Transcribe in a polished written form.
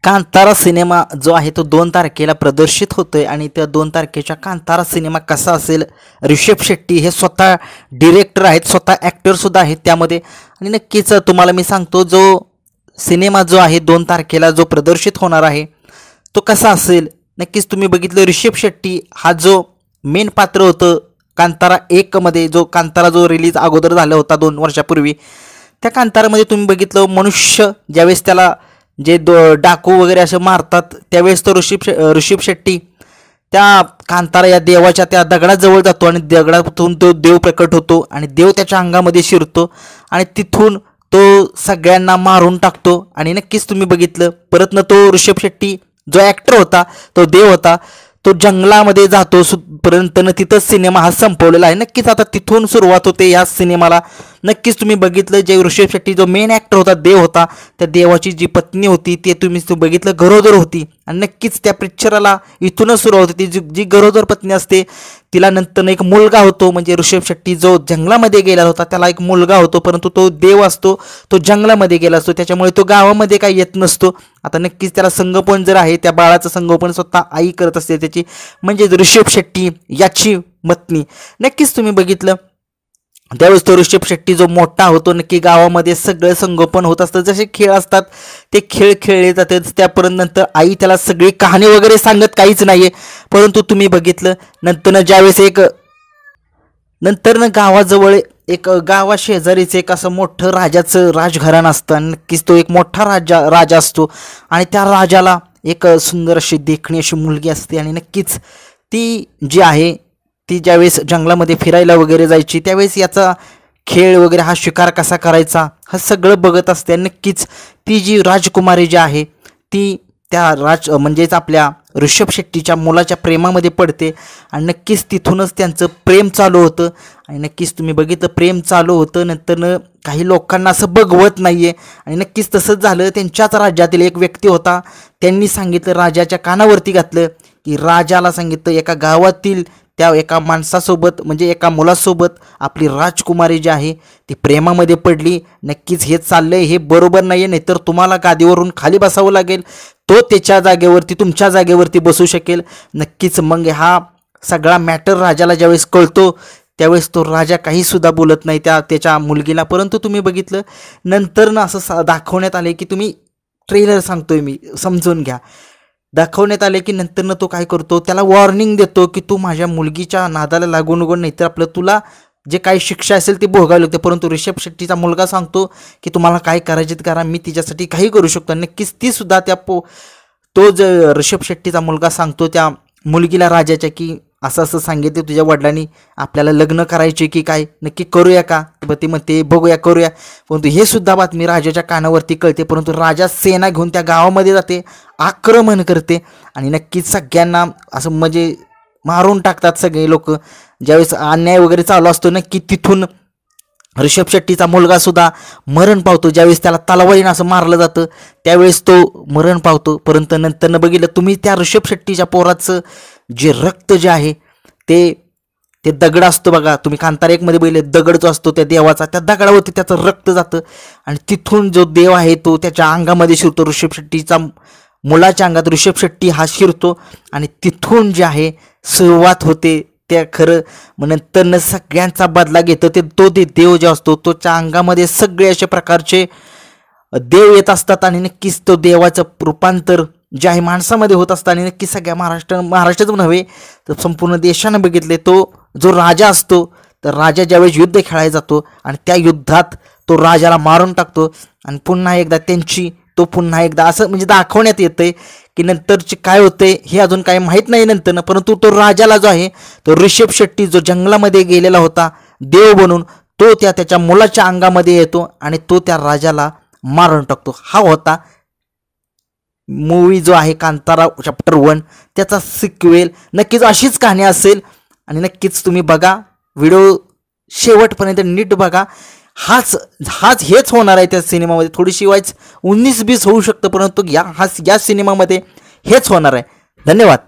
Kantara cinema जो आहे तो 2 तारखेला प्रदर्शित होतोय आणि त्या 2 तारखेच्या कांतारा सिनेमा कसा असेल, ऋषभ शेट्टी हे स्वतः डिरेक्टर आहेत, स्वतः ॲक्टरसुद्धा आहेत त्यामध्ये. आणि नक्कीच तुम्हाला मी सांगतो, जो सिनेमा जो आहे 2 तारखेला जो प्रदर्शित होणार आहे तो कसा असेल. नक्कीच तुम्ही बघितलं, ऋषभ शेट्टी हा जो मेन पात्र होतं कांतारा 1 मध्ये, जो कांतारा जो रिलीज अगोदर झाला होता 2 वर्षापूर्वी, त्या कांतारामध्ये तुम्ही बघितलं मनुष्य ज्यावेळेस त्याला जे डाकू वगैरे असं मारतात त्यावेळेस तो ऋषभ शेट्टी त्या कांतारा या देवाच्या त्या दगडाजवळ जातो आणि दगडातून तो देव प्रकट होतो आणि देव त्याच्या अंगामध्ये शिरतो आणि तिथून तो सगळ्यांना मारून टाकतो. आणि नक्कीच तुम्ही बघितलं परतनं तो ऋषभ शेट्टी जो ॲक्टर होता, तो देव होता, तो जंगलामध्ये जातो पर्यंतनं तिथंच सिनेमा हा संपवलेला आहे. नक्कीच आता तिथून सुरुवात होते या सिनेमाला. नक्कीच तुम्ही बघितलं, जे ऋषभ शेट्टी जो मेन ॲक्टर होता, देव होता, त्या देवाची जी पत्नी होती ते तुम्ही बघितलं गरोदर होती. आणि नक्कीच त्या पिक्चराला इथूनच सुरुवात होती. जी गरोदर पत्नी असते तिला नंतर एक मुलगा होतो, म्हणजे ऋषभ शेट्टी जो जंगलामध्ये गेला होता त्याला एक मुलगा होतो, परंतु तो देव असतो, तो जंगलामध्ये गेला असतो, त्याच्यामुळे तो गावामध्ये काही येत नसतो. आता नक्कीच त्याला संगोपन जर आहे, त्या बाळाचं संगोपन स्वतः आई करत असते त्याची, म्हणजे ऋषभ शेट्टी याची पत्नी. नक्कीच तुम्ही बघितलं त्यावेळेस तो ऋषभ शेट्टी जो मोठा होतो, नक्की गावामध्ये सगळं संगोपन होत असतं, जसे खेळ असतात ते खेळ खेळले जातात. त्यापर्यंत नंतर आई त्याला सगळी कहाणी वगैरे सांगत काहीच नाहीये, परंतु तुम्ही बघितलं नंतर ज्यावेळेस गावाजवळ एक गावाशेजारीच एक असं मोठं राजाचं राजघराणं असतं आणि नक्कीच तो एक मोठा राजा असतो आणि त्या राजाला एक सुंदर अशी देखणी अशी मुलगी असते. आणि नक्कीच ती जी आहे ती ज्यावेळेस जंगलामध्ये फिरायला वगैरे जायची त्यावेळेस याचा खेळ वगैरे, हा शिकार कसा करायचा, हा सगळं बघत असते. नक्कीच ती जी राजकुमारी जी आहे ती त्या म्हणजेच आपल्या ऋषभ शेट्टीच्या मुलाच्या प्रेमामध्ये पडते आणि नक्कीच तिथूनच त्यांचं प्रेम चालू होतं. आणि नक्कीच तुम्ही बघितलं प्रेम चालू होतं, नंतर काही लोकांना असं बघवत नाही आहे आणि नक्कीच तसंच झालं. त्यांच्याच राज्यातील एक व्यक्ती होता, त्यांनी सांगितलं, राजाच्या कानावरती घातलं की राजाला सांगितलं एका गावातील त्या एका माणसासोबत, म्हणजे एका मुलासोबत आपली राजकुमारी जी आहे ती प्रेमामध्ये पडली. नक्कीच हे चाललंय हे बरोबर नाही आहे, नाहीतर तुम्हाला गादीवरून खाली बसावं लागेल, तो त्याच्या जागेवरती तुमच्या जागेवरती बसू शकेल. नक्कीच मग हा सगळा मॅटर राजाला ज्यावेळेस कळतो त्यावेळेस तो राजा काहीसुद्धा बोलत नाही त्याच्या मुलगीला. परंतु तुम्ही बघितलं नंतर असं दाखवण्यात आले की, तुम्ही ट्रेलर सांगतोय मी, समजून घ्या, दाखवण्यात आले की नंतर तो काय करतो, त्याला वॉर्निंग देतो की तू माझ्या मुलगीच्या नादाला लागू नको, नाही तर आपलं तुला जे काही शिक्षा असेल ती भोगावी लागते. परंतु ऋषभ शेट्टीचा मुलगा सांगतो की तुम्हाला काय करायचे करा, मी तिच्यासाठी काही करू शकतो. नक्कीच ती सुद्धा तो जो ऋषभ शेट्टीचा मुलगा सांगतो त्या मुलगीला राजाच्या की असं असं सांगितलं तुझ्या वडिलांनी आपल्याला लग्न करायचे की काय, नक्की करूया का. ती म्हणते बघूया करूया. परंतु हे सुद्धा बातमी राजाच्या कानावरती कळते. परंतु राजा सेना घेऊन त्या गावामध्ये जाते, आक्रमण करते आणि नक्कीच सगळ्यांना असं म्हणजे मारून टाकतात सगळे लोक. ज्यावेळेस अन्याय वगैरे चालू असतो नक्की तिथून ऋषभ शेट्टीचा मुलगा सुद्धा मरण पावतो. ज्यावेळेस त्याला तलवारीनं असं मारलं जातं त्यावेळेस तो मरण पावतो. परंतु नंतर बघितलं तुम्ही त्या ऋषभ शेट्टीच्या पोराचं जे रक्त जे आहे ते दगड असतो बघा, तुम्ही कांतारा 1 मध्ये बघितले दगड जो असतो त्या देवाचा, त्या दगडावरती त्याचं रक्त जातं आणि तिथून जो देव आहे तो त्याच्या अंगामध्ये शिरतो. ऋषभ शेट्टीचा मुलाच्या अंगात ऋषभ शेट्टी हा शिरतो आणि तिथून जे आहे सुरुवात होते त्या खरं. मग नंतर सगळ्यांचा बदला घेतो तो देव जो असतो तोच्या अंगामध्ये सगळे अशा प्रकारचे देव येत असतात आणि नक्कीच तो देवाचं रूपांतर जे आहे माणसामध्ये होत असतं. आणि नक्की सगळ्या महाराष्ट्रात नव्हे तर संपूर्ण देशानं बघितले, तो जो राजा असतो तर राजा ज्यावेळेस युद्ध खेळायला जातो आणि त्या युद्धात तो राजाला मारून टाकतो आणि पुन्हा एकदा असं म्हणजे दाखवण्यात येतंय की नंतरचे काय होतंय हे अजून काही माहीत नाही नंतर. परंतु तो राजाला जो आहे तो ऋषभ शेट्टी जो जंगलामध्ये गेलेला होता देव बनून, तो त्याच्या मुलाच्या अंगामध्ये येतो आणि तो त्या राजाला मारून टाकतो. हा होता मूवी जो आहे कांतारा चॅप्टर 1 त्याचा सिक्वेल. नक्कीच अशीच कहाणी असेल आणि नक्कीच तुम्ही बघा व्हिडिओ शेवटपर्यंत नीट बघा. हेच होणार आहे त्या सिनेमामध्ये. थोडीशी वाईच 19-20 होऊ शकतं, परंतु या सिनेमामध्ये हेच होणार आहे. धन्यवाद.